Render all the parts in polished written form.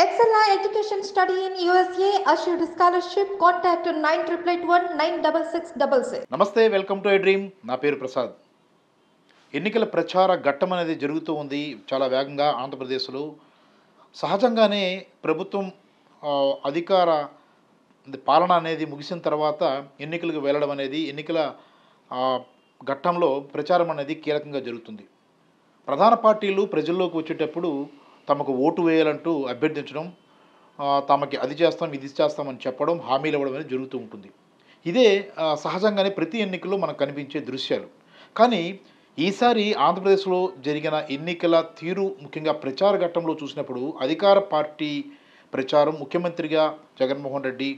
Excella Education Study in USA assured scholarship. Contact 9881 నమస్తే, welcome to A dream. నా పేరు ప్రసాద్. ఎన్నికల ప్రచార ఘట్టం అనేది జరుగుతూ ఉంది చాలా వేగంగా ఆంధ్రప్రదేశ్లో. సహజంగానే ప్రభుత్వం అధికార పాలన అనేది ముగిసిన తర్వాత ఎన్నికలకు వెళ్ళడం అనేది ఎన్నికల ఆ, ఘట్టంలో ప్రచారం అనేది కీలకంగా జరుగుతుంది. ప్రధాన పార్టీలు ప్రజల్లోకి వచ్చేటప్పుడు తమకు ఓటు వేయాలంటూ అభ్యర్థించడం, తమకి అది చేస్తాం ఇది చేస్తామని చెప్పడం, హామీలు ఇవ్వడం అనేది జరుగుతూ ఉంటుంది. ఇదే సహజంగానే ప్రతి ఎన్నికల్లో మనకు కనిపించే దృశ్యాలు. కానీ ఈసారి ఆంధ్రప్రదేశ్లో జరిగిన ఎన్నికల తీరు, ముఖ్యంగా ప్రచార ఘట్టంలో చూసినప్పుడు అధికార పార్టీ ప్రచారం, ముఖ్యమంత్రిగా జగన్మోహన్ రెడ్డి,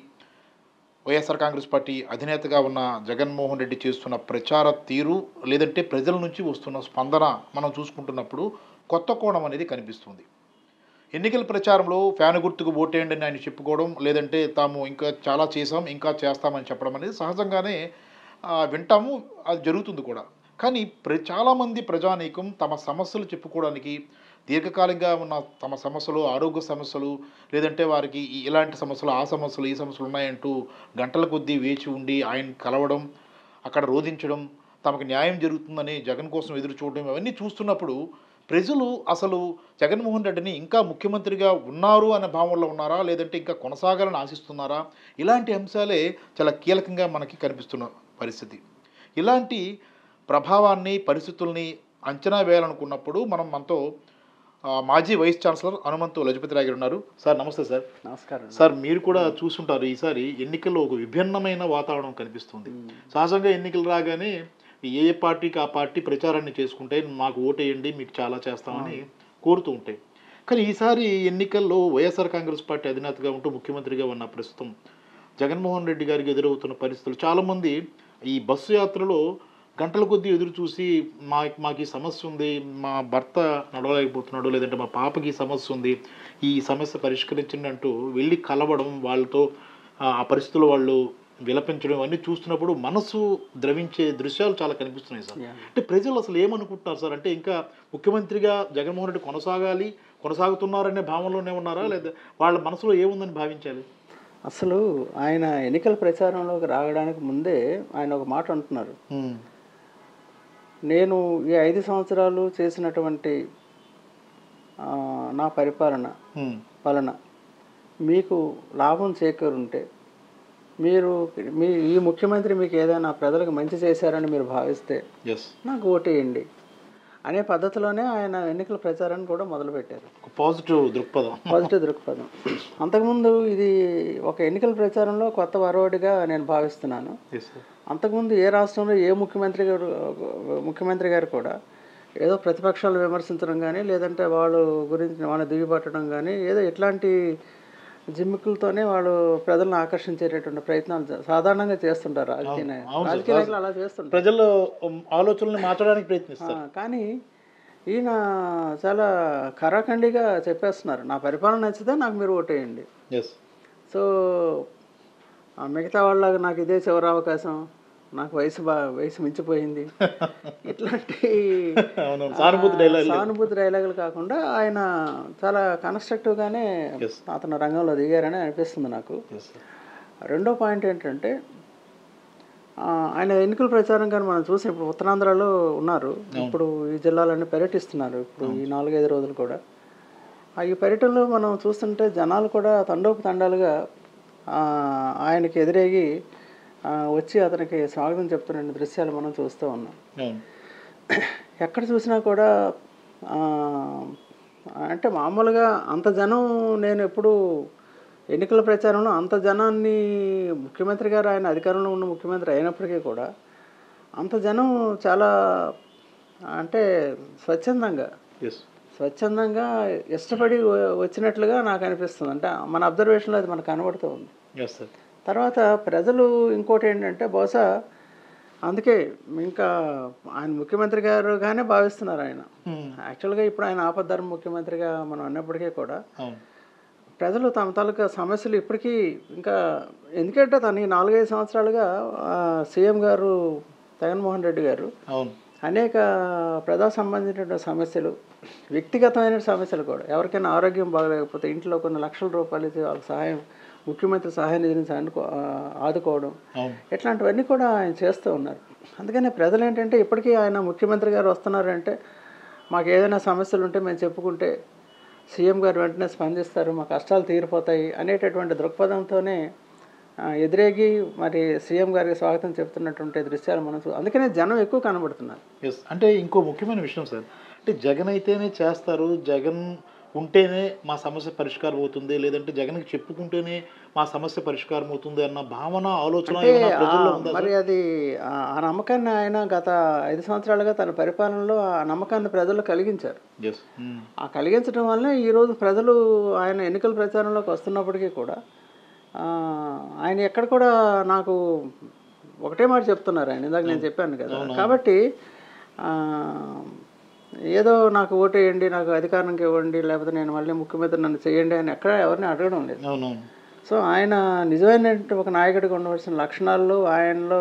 వైఎస్ఆర్ కాంగ్రెస్ పార్టీ అధినేతగా ఉన్న జగన్మోహన్ రెడ్డి చేస్తున్న ప్రచార తీరు, లేదంటే ప్రజల నుంచి వస్తున్న స్పందన మనం చూసుకుంటున్నప్పుడు కొత్త కోణం అనేది కనిపిస్తుంది. ఎన్నికల ప్రచారంలో ఫ్యాన్ గుర్తుకు ఓటేయండి అని ఆయన చెప్పుకోవడం, లేదంటే తాము ఇంకా చాలా చేసాం ఇంకా చేస్తామని చెప్పడం అనేది సహజంగానే వింటాము, అది జరుగుతుంది కూడా. కానీ చాలామంది ప్రజానీకం తమ సమస్యలు చెప్పుకోవడానికి, దీర్ఘకాలికంగా ఉన్న తమ సమస్యలు, ఆరోగ్య సమస్యలు, లేదంటే వారికి ఇలాంటి సమస్యలు, ఆ సమస్యలు, ఈ సమస్యలు ఉన్నాయంటూ గంటల కొద్దీ వేచి ఉండి ఆయన కలవడం, అక్కడ రోధించడం, తమకు న్యాయం జరుగుతుందని జగన్ కోసం ఎదురు చూడడం, ఇవన్నీ చూస్తున్నప్పుడు ప్రజలు అసలు జగన్మోహన్ రెడ్డిని ఇంకా ముఖ్యమంత్రిగా ఉన్నారు అనే భావనలో ఉన్నారా, లేదంటే ఇంకా కొనసాగాలని ఆశిస్తున్నారా? ఇలాంటి అంశాలే చాలా కీలకంగా మనకి కనిపిస్తున్న పరిస్థితి. ఇలాంటి ప్రభావాన్ని, పరిస్థితుల్ని అంచనా వేయాలనుకున్నప్పుడు మనతో మాజీ వైస్ ఛాన్సలర్ హనుమంతు లజపతిరాయ్ గారు ఉన్నారు. సార్ నమస్తే. సార్ నమస్కారం. సార్, మీరు కూడా చూస్తుంటారు, ఈసారి ఎన్నికల్లో ఒక విభిన్నమైన వాతావరణం కనిపిస్తుంది. సహజంగా ఎన్నికలు రాగానే ఏ పార్టీకి ఆ పార్టీ ప్రచారాన్ని చేసుకుంటే మాకు ఓటేయండి మీకు చాలా చేస్తామని కోరుతూ ఉంటాయి. కానీ ఈసారి ఎన్నికల్లో వైఎస్ఆర్ కాంగ్రెస్ పార్టీ అధినేతగా ఉంటూ ముఖ్యమంత్రిగా ఉన్న ప్రస్తుతం జగన్మోహన్ రెడ్డి గారికి ఎదురవుతున్న పరిస్థితులు, చాలామంది ఈ బస్సు యాత్రలో గంటల కొద్దీ ఎదురు చూసి మాకు ఈ సమస్య ఉంది, మా భర్త నడవలేకపోతున్నాడు, లేదంటే మా పాపకి ఈ సమస్య ఉంది, ఈ సమస్య పరిష్కరించండి అంటూ వెళ్ళి కలవడం, వాళ్ళతో ఆ పరిస్థితులు వాళ్ళు విలపించడం, అన్నీ చూస్తున్నప్పుడు మనసు ద్రవించే దృశ్యాలు చాలా కనిపిస్తున్నాయి సార్. అంటే ప్రజలు అసలు ఏమనుకుంటున్నారు సార్? అంటే ఇంకా ముఖ్యమంత్రిగా జగన్మోహన్ రెడ్డి కొనసాగుతున్నారనే భావనలోనే ఉన్నారా, లేదా వాళ్ళ మనసులో ఏముందని భావించాలి? అసలు ఆయన ఎన్నికల ప్రచారంలోకి రావడానికి ముందే ఆయన ఒక మాట అంటున్నారు, నేను ఈ 5 సంవత్సరాలు చేసినటువంటి నా పరిపాలన వలన మీకు లాభం చేకూరుంటే, ఈ ముఖ్యమంత్రి మీకు ఏదైనా ప్రజలకు మంచి చేశారని మీరు భావిస్తే నాకు ఓటేయండి అనే పద్ధతిలోనే ఆయన ఎన్నికల ప్రచారాన్ని కూడా మొదలుపెట్టారు. పాజిటివ్ దృక్పథం. అంతకుముందు ఇది ఒక ఎన్నికల ప్రచారంలో కొత్త వరవడిగా నేను భావిస్తున్నాను. అంతకుముందు ఏ రాష్ట్రంలో ఏ ముఖ్యమంత్రి గారు కూడా ఏదో ప్రతిపక్షాలు విమర్శించడం కానీ, లేదంటే వాళ్ళ గురించి వాళ్ళని దిగిపట్టడం కానీ, ఏదో ఇట్లాంటి జిమ్మికులతోనే వాళ్ళు ప్రజలను ఆకర్షించేటటువంటి ప్రయత్నాలు సాధారణంగా చేస్తుంటారు. రాజకీయ నాయకులు అలా చేస్తుంటారు, ప్రజల్లో ఆలోచనలు మార్చడానికి ప్రయత్నిస్తారు. కానీ ఈయన చాలా ఖరాఖండిగా చెప్పేస్తున్నారు, నా పరిపాలన నచ్చితే నాకు మీరు ఓటేయండి. సో మిగతా వాళ్ళగా నాకు ఇదే చివరి అవకాశం, నాకు వయసు మించిపోయింది, ఇట్లాంటి సానుభూతి డైలాగులు కాకుండా ఆయన చాలా కన్స్ట్రక్టివ్గానే అతను రంగంలో దిగారని అనిపిస్తుంది నాకు. రెండో పాయింట్ ఏంటంటే, ఆయన ఎన్నికల ప్రచారం కానీ మనం చూసి ఇప్పుడు ఉత్తరాంధ్రలో ఉన్నారు, ఇప్పుడు ఈ జిల్లాలన్నీ పర్యటిస్తున్నారు ఇప్పుడు ఈ 4-5 రోజులు కూడా. ఈ పర్యటనలో మనం చూస్తుంటే జనాలు కూడా తండోపతండాలుగా ఆయనకి ఎదురేగి వచ్చి అతనికి స్వాగతం చెప్తున్న దృశ్యాలు మనం చూస్తూ ఉన్నాం. ఎక్కడ చూసినా కూడా అంటే మామూలుగా అంత జనం, నేను ఎప్పుడు ఎన్నికల ప్రచారంలో అంత జనాన్ని, ముఖ్యమంత్రి గారు ఆయన అధికారంలో ఉన్న ముఖ్యమంత్రి అయినప్పటికీ కూడా అంత జనం చాలా అంటే స్వచ్ఛందంగా ఇష్టపడి వచ్చినట్లుగా నాకు అనిపిస్తుంది. అంటే మన అబ్జర్వేషన్లో అది మనకు కనబడుతూ ఉంది. తర్వాత ప్రజలు ఇంకోటి ఏంటంటే, బహుశా అందుకే ఇంకా ఆయన ముఖ్యమంత్రి గారుగానే భావిస్తున్నారు ఆయన. యాక్చువల్గా ఇప్పుడు ఆయన ఆపద్ధర్మ ముఖ్యమంత్రిగా మనం అన్నప్పటికీ కూడా ప్రజలు తమ తాలూకా సమస్యలు ఇప్పటికీ ఇంకా, ఎందుకంటే తను 4-5 సంవత్సరాలుగా సీఎం గారు జగన్మోహన్ రెడ్డి గారు అనేక ప్రజా సంబంధించిన సమస్యలు, వ్యక్తిగతమైన సమస్యలు కూడా, ఎవరికైనా ఆరోగ్యం బాగలేకపోతే ఇంట్లో కొన్ని లక్షల రూపాయలు ఇచ్చి వాళ్ళకి సహాయం, ముఖ్యమంత్రి సహాయ నిధిని ఆదుకోవడం, ఇట్లాంటివన్నీ కూడా ఆయన చేస్తూ ఉన్నారు. అందుకని ప్రజలు ఏంటంటే ఇప్పటికీ ఆయన ముఖ్యమంత్రి గారు వస్తున్నారంటే మాకు ఏదైనా సమస్యలు ఉంటే మేము చెప్పుకుంటే సీఎం గారు వెంటనే స్పందిస్తారు, మా కష్టాలు తీరిపోతాయి అనేటటువంటి దృక్పథంతోనే ఎదురేగి మరి సీఎం గారికి స్వాగతం చెప్తున్నటువంటి దృశ్యాలు మనం అందుకనే జనం ఎక్కువ కనబడుతున్నారు. ఎస్, అంటే ఇంకో ముఖ్యమైన విషయం సార్, అంటే జగన్ అయితేనే చేస్తారు, జగన్ ఉంటేనే మా సమస్య పరిష్కారం అవుతుంది, లేదంటే జగన్కి చెప్పుకుంటేనే మా సమస్య పరిష్కారం అవుతుంది అన్న భావన, ఆలోచన ప్రజల్లో ఉందా? మరి అది ఆ నమ్మకాన్ని ఆయన గత 5 సంవత్సరాలుగా తన పరిపాలనలో ఆ నమ్మకాన్ని ప్రజలు కలిగించారు. ఆ కలిగించడం వల్లనే ఈరోజు ప్రజలు ఆయన ఎన్నికల ప్రచారంలోకి వస్తున్నప్పటికీ కూడా ఆయన ఎక్కడ కూడా నాకు ఒకటే మాట చెప్తున్నారు ఆయన, ఇందాక నేను చెప్పాను కదా. కాబట్టి ఏదో నాకు ఓటేయండి, నాకు అధికారానికి ఇవ్వండి, లేకపోతే నేను మళ్ళీ ముఖ్యమంత్రి నన్ను చేయండి అని ఎక్కడ ఎవరిని అడగడం లేదు. సో ఆయన నిజమైన ఒక నాయకుడిగా ఉండవలసిన లక్షణాలు ఆయనలో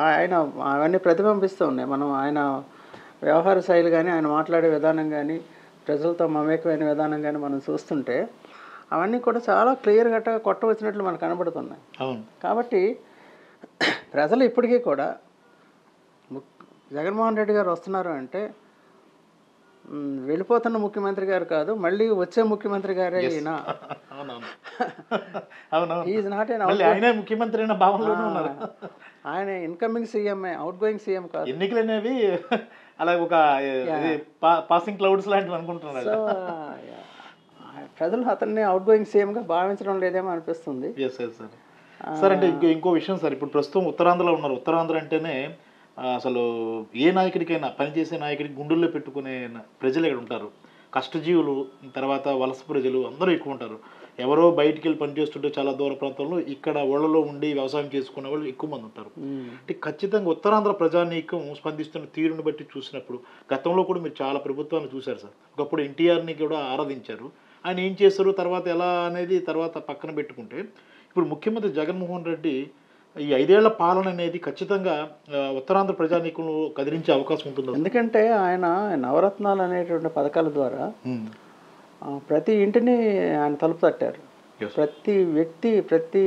ఆయన అవన్నీ ప్రతిబింబిస్తూ ఉన్నాయి. మనం ఆయన వ్యవహార శైలి కానీ, ఆయన మాట్లాడే విధానం కానీ, ప్రజలతో మమేకమైన విధానం కానీ మనం చూస్తుంటే అవన్నీ కూడా చాలా క్లియర్ కట్గా కొట్టవచ్చినట్లు మనకు కనబడుతున్నాయి. కాబట్టి ప్రజలు ఇప్పటికీ కూడా జగన్మోహన్ రెడ్డి గారు వస్తున్నారు అంటే వెళ్ళిపోతున్న ముఖ్యమంత్రి గారు కాదు, మళ్ళీ వచ్చే ముఖ్యమంత్రి గారే ఈయన. ముఖ్యమంత్రి అయిన భావనలోనే ఉన్నారు. ఆయన ఇన్కమింగ్ సీఎంఏ, అవుట్ గోయింగ్ సీఎం కాదు. ఎన్నికలు అనేవి అలా ఒక పాసింగ్ క్లౌడ్స్ లాంటివి అనుకుంటున్నారు. సో ప్రజలు అతన్ని అవుట్ గోయింగ్ సీఎంగా భావించడం లేదేమో అనిపిస్తుంది. సార్ అంటే ఇంకో విషయం సార్, ఇప్పుడు ప్రస్తుతం ఉత్తరాంధ్రలో ఉన్నారు. ఉత్తరాంధ్ర అంటేనే అసలు ఏ నాయకుడికైనా, పనిచేసే నాయకుడికి గుండెల్లో పెట్టుకునే ప్రజలు ఇక్కడ ఉంటారు. కష్టజీవులు, తర్వాత వలస ప్రజలు అందరూ ఎక్కువ ఉంటారు. ఎవరో బయటికి వెళ్ళి పనిచేస్తుంటే చాలా దూర ప్రాంతంలో ఇక్కడ ఊళ్ళలో ఉండి వ్యవసాయం చేసుకునే వాళ్ళు ఎక్కువ మంది ఉంటారు. అంటే ఖచ్చితంగా ఉత్తరాంధ్ర ప్రజానీకం స్పందిస్తున్న తీరుని బట్టి చూసినప్పుడు, గతంలో కూడా మీరు చాలా ప్రభుత్వాన్ని చూశారు సార్. ఒకప్పుడు ఎన్టీఆర్ని కూడా ఆరాధించారు. ఆయన ఏం చేస్తారు, తర్వాత ఎలా అనేది తర్వాత పక్కన పెట్టుకుంటే, ఇప్పుడు ముఖ్యమంత్రి జగన్మోహన్ రెడ్డి ఈ 5 ఏళ్ల పాలన అనేది ఖచ్చితంగా ఉత్తరాంధ్ర ప్రజానీకంలో కదిలించే అవకాశం ఉంటుంది. ఎందుకంటే ఆయన నవరత్నాలు అనేటువంటి పథకాల ద్వారా ప్రతి ఇంటిని ఆయన తలుపు తట్టారు. ప్రతి వ్యక్తి, ప్రతి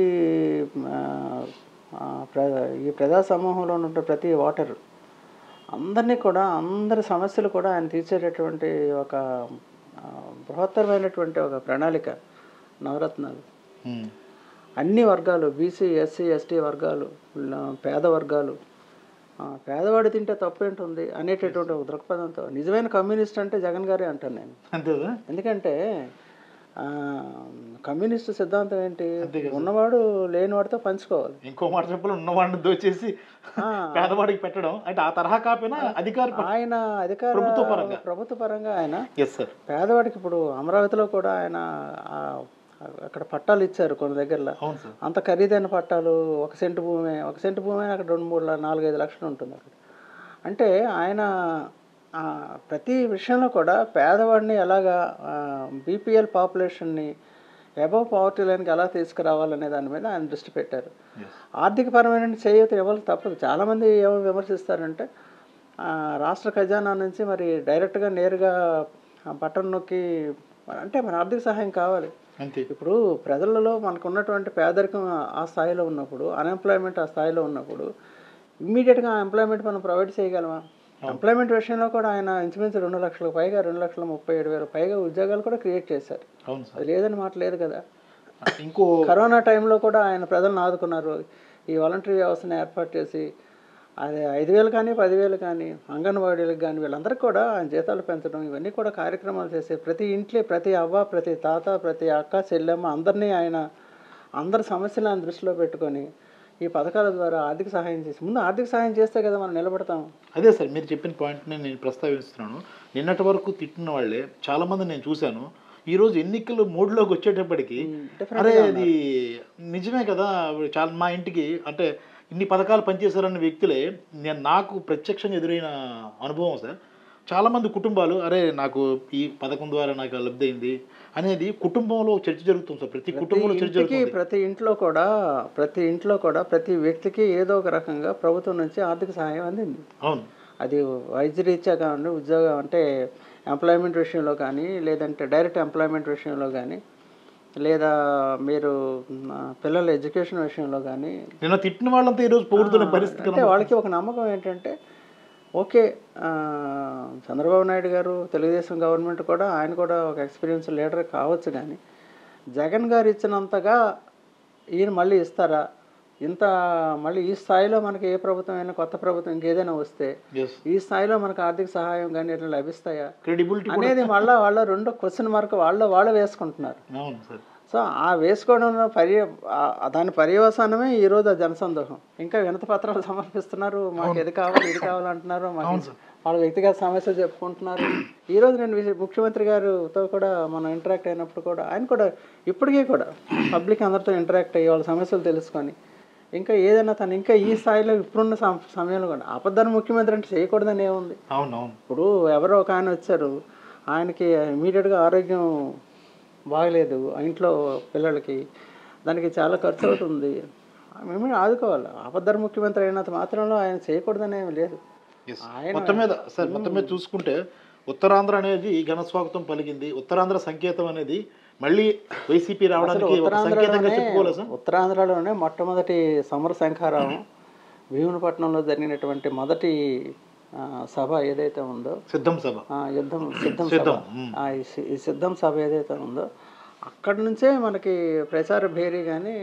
ఈ ప్రజా సమూహంలో ఉన్న ప్రతి ఓటరు అందరినీ కూడా, అందరి సమస్యలు కూడా ఆయన తీర్చేటటువంటి ఒక బృహత్తరమైనటువంటి ఒక ప్రణాళిక నవరత్నాలు. అన్ని వర్గాలు, బీసీ, ఎస్సీ, ఎస్టీ వర్గాలు, పేద వర్గాలు, పేదవాడు తింటే తప్పేంటుంది అనేటటువంటి ఒక దృక్పథంతో, నిజమైన కమ్యూనిస్ట్ అంటే జగన్ గారే అంటాను నేను. అంతేదా? ఎందుకంటే కమ్యూనిస్ట్ సిద్ధాంతం ఏంటి, ఉన్నవాడు లేనివాడితో పంచుకోవాలి. ఇంకో మాట చెప్పాలి, ఉన్నవాడిని దోచేసి పేదవాడికి పెట్టడం అంటే ఆ తరహా కాపీనా ఆయన అధికార ప్రభుత్వ పరంగా ఆయన పేదవాడికి. ఇప్పుడు అమరావతిలో కూడా ఆయన అక్కడ పట్టాలు ఇచ్చారు కొన్ని దగ్గరలో. అంత ఖరీదైన పట్టాలు, 1 సెంటు భూమి, 1 సెంటు భూమి అక్కడ 2, 3, 4, 5 లక్షలు ఉంటుంది అక్కడ. అంటే ఆయన ప్రతి విషయంలో కూడా పేదవాడిని ఎలాగా, బీపీఎల్ పాపులేషన్ని అబవ్ పావర్టీ లైన్కి ఎలా తీసుకురావాలనే దాని మీద ఆయన దృష్టి పెట్టారు. ఆర్థికపరమైన చేయూత ఇవ్వాలి తప్పదు. చాలామంది ఏమో విమర్శిస్తారంటే రాష్ట్ర ఖజానా నుంచి మరి డైరెక్ట్గా నేరుగా బటన్ నొక్కి, అంటే మన ఆర్థిక సహాయం కావాలి. ఇప్పుడు ప్రజలలో మనకు ఉన్నటువంటి పేదరికం ఆ స్థాయిలో ఉన్నప్పుడు, అన్ఎంప్లాయ్మెంట్ ఆ స్థాయిలో ఉన్నప్పుడు ఇమ్మీడియట్గా ఎంప్లాయ్మెంట్ మనం ప్రొవైడ్ చేయగలమా? ఎంప్లాయ్మెంట్ విషయంలో కూడా ఆయన ఇంచుమించు 2 లక్షలకు పైగా, 2,37,000 పైగా ఉద్యోగాలు కూడా క్రియేట్ చేశారు. అది లేదని మాట లేదు కదా. ఇంకో కరోనా టైంలో కూడా ఆయన ప్రజలను ఆదుకున్నారు. ఈ వాలంటరీ వ్యవస్థను ఏర్పాటు చేసి అది 5,000 కానీ 10,000 కానీ అంగన్వాడీలకు కానీ వీళ్ళందరికీ కూడా ఆయన జీతాలు పెంచడం, ఇవన్నీ కూడా కార్యక్రమాలు చేసే ప్రతి ఇంట్లో, ప్రతి అవ్వ, ప్రతి తాత, ప్రతి అక్క, చెల్లెమ్మ అందరినీ ఆయన, అందరి సమస్యలను ఆయన దృష్టిలో పెట్టుకొని ఈ పథకాల ద్వారా ఆర్థిక సహాయం చేసి, ముందు ఆర్థిక సహాయం చేస్తే కదా మనం నిలబడతాం. అదే సార్ మీరు చెప్పిన పాయింట్ని నేను ప్రస్తావిస్తున్నాను. నిన్నటి వరకు తిట్టిన వాళ్ళే చాలామంది నేను చూశాను. ఈరోజు ఎన్నికలు మోడ్లోకి వచ్చేటప్పటికి అరే అది నిజమే కదా, చాలా మా ఇంటికి అంటే ఇన్ని పథకాలు పనిచేశారన్న వ్యక్తులే నాకు ప్రత్యక్షంగా ఎదురైన అనుభవం సార్. చాలామంది కుటుంబాలు అరే నాకు ఈ పథకం ద్వారా నాకు లబ్ధి అయింది అనేది కుటుంబంలో చర్చ జరుగుతుంది సార్. ప్రతి కుటుంబంలో చర్చ జరుగుతుంది. ప్రతి ఇంట్లో కూడా ప్రతి వ్యక్తికి ఏదో ఒక రకంగా ప్రభుత్వం నుంచి ఆర్థిక సహాయం అందింది. అవును, అది వైద్య రీత్యా కానివ్వండి, ఉద్యోగం అంటే ఎంప్లాయ్మెంట్ విషయంలో కానీ, లేదంటే డైరెక్ట్ ఎంప్లాయ్మెంట్ విషయంలో కానీ, లేదా మీరు పిల్లల ఎడ్యుకేషన్ విషయంలో కానీ నిన్న తిట్టిన వాళ్ళంతా ఈరోజు పొగుడుతున్న పరిస్థితి. అంటే వాళ్ళకి ఒక నమ్మకం ఏంటంటే ఓకే, చంద్రబాబు నాయుడు గారు తెలుగుదేశం గవర్నమెంట్ కూడా ఆయన కూడా ఒక ఎక్స్పీరియన్స్ లీడర్ కావచ్చు, కానీ జగన్ గారు ఇచ్చినంతగా ఈయన మళ్ళీ ఇస్తారా? ఇంత మళ్ళీ ఈ స్థాయిలో మనకి ఏ ప్రభుత్వం అయినా, కొత్త ప్రభుత్వం ఇంకేదైనా వస్తే ఈ స్థాయిలో మనకు ఆర్థిక సహాయం కానీ ఇట్లా లభిస్తాయా క్రెడిబిలిటీ అనేది వాళ్ళ రెండో క్వశ్చన్ మార్క్ వాళ్ళు వేసుకుంటున్నారు. సో ఆ వేసుకోవడం దాని పర్యవసానమే ఈరోజు ఆ జనసందోహం. ఇంకా వినతి పత్రాలు సమర్పిస్తున్నారు, మాకు ఇది కావాలి ఇది కావాలంటున్నారు, మాకు వాళ్ళ వ్యక్తిగత సమస్యలు చెప్పుకుంటున్నారు. ఈరోజు నేను ముఖ్యమంత్రి గారితో కూడా మనం ఇంటరాక్ట్ అయినప్పుడు కూడా ఆయన కూడా ఇప్పటికీ కూడా పబ్లిక్ అందరితో ఇంటరాక్ట్ అయ్యి వాళ్ళ సమస్యలు తెలుసుకొని ఇంకా ఏదైనా తను ఇంకా ఈ స్థాయిలో ఇప్పుడున్న సమయంలో కూడా అబద్ధాన్ని ముఖ్యమంత్రి అంటే చేయకూడదని ఏముంది. ఇప్పుడు ఎవరో ఒక ఆయన వచ్చారు, ఆయనకి ఇమీడియట్గా ఆరోగ్యం బాగలేదు, ఇంట్లో పిల్లలకి దానికి చాలా ఖర్చు అవుతుంది, మేము ఆదుకోవాలి. అబద్ధాన్ని ముఖ్యమంత్రి అయినంత మాత్రంలో ఆయన చేయకూడదని ఏమి లేదు. మొత్తం మీద చూసుకుంటే ఉత్తరాంధ్ర అనేది ఘనస్వాగతం పలికింది. ఉత్తరాంధ్ర సంకేతం అనేది మళ్ళీ వైసీపీ రావడానికి ఉత్తరాంధ్రలోనే మొట్టమొదటి సమర శంఖారావం భీమునిపట్నంలో జరిగినటువంటి మొదటి సభ ఏదైతే ఉందో సిద్ధం సభ ఏదైతే ఉందో అక్కడి నుంచే మనకి ప్రచార భేరీ కానీ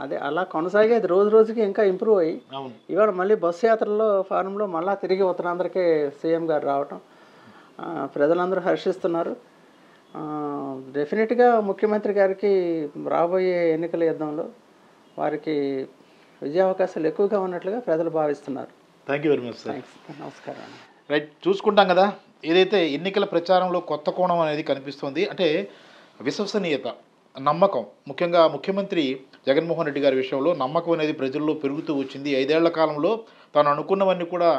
అదే అలా కొనసాగి అది రోజు రోజుకి ఇంకా ఇంప్రూవ్ అయ్యి ఇవాళ మళ్ళీ బస్సు యాత్రలో ఫారంలో మళ్ళీ తిరిగి ఉత్తరాంధ్రకే సీఎం గారు రావటం ప్రజలందరూ హర్షిస్తున్నారు. డెఫినెట్గా ముఖ్యమంత్రి గారికి రాబోయే ఎన్నికల యుద్ధంలో వారికి విజయావకాశాలు ఎక్కువగా ఉన్నట్లుగా ప్రజలు భావిస్తున్నారు. Thank you very much sir. నమస్కారం. రైట్, చూసుకుంటాం కదా ఏదైతే ఎన్నికల ప్రచారంలో కొత్త కోణం అనేది కనిపిస్తుంది అంటే విశ్వసనీయత, నమ్మకం, ముఖ్యంగా ముఖ్యమంత్రి జగన్మోహన్ రెడ్డి గారి విషయంలో నమ్మకం అనేది ప్రజల్లో పెరుగుతూ వచ్చింది. 5 ఏళ్ల కాలంలో తాను అనుకున్నవన్నీ కూడా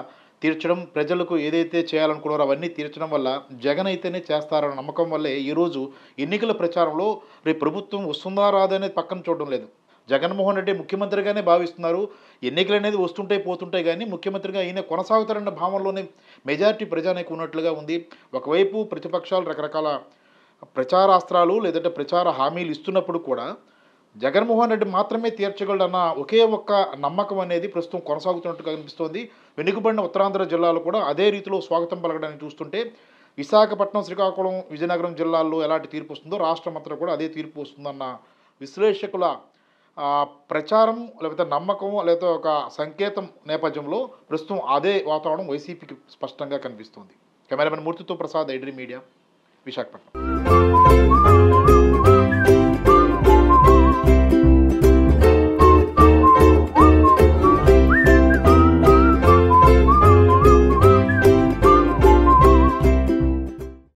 తీర్చడం, ప్రజలకు ఏదైతే చేయాలనుకున్నారో అవన్నీ తీర్చడం వల్ల జగన్ అయితేనే చేస్తారన్న నమ్మకం వల్లే ఈరోజు ఎన్నికల ప్రచారంలో రేపు ప్రభుత్వం వస్తుందా రాదా అనేది పక్కన చూడడం లేదు. జగన్మోహన్ రెడ్డి ముఖ్యమంత్రిగానే భావిస్తున్నారు. ఎన్నికలు అనేది వస్తుంటాయి పోతుంటాయి, కానీ ముఖ్యమంత్రిగా ఈయన కొనసాగుతారన్న భావనలోనే మెజారిటీ ప్రజానికి ఉన్నట్లుగా ఉంది. ఒకవైపు ప్రతిపక్షాలు రకరకాల ప్రచారాస్త్రాలు లేదంటే ప్రచార హామీలు ఇస్తున్నప్పుడు కూడా జగన్మోహన్ రెడ్డి మాత్రమే తీర్చగలడన్న ఒకే ఒక్క నమ్మకం అనేది ప్రస్తుతం కొనసాగుతున్నట్టుగా కనిపిస్తోంది. వెనుకబడిన ఉత్తరాంధ్ర జిల్లాలో కూడా అదే రీతిలో స్వాగతం పలకడాన్ని చూస్తుంటే విశాఖపట్నం, శ్రీకాకుళం, విజయనగరం జిల్లాల్లో ఎలాంటి తీర్పు వస్తుందో రాష్ట్రం అంతా కూడా అదే తీర్పు వస్తుందన్న విశ్లేషకుల ప్రచారం లేకపోతే నమ్మకం లేకపోతే ఒక సంకేతం నేపథ్యంలో ప్రస్తుతం అదే వాతావరణం వైసీపీకి స్పష్టంగా కనిపిస్తుంది. కెమెరామెన్ మూర్తితో ప్రసాద్, ఐడ్రీ మీడియా, విశాఖపట్నం.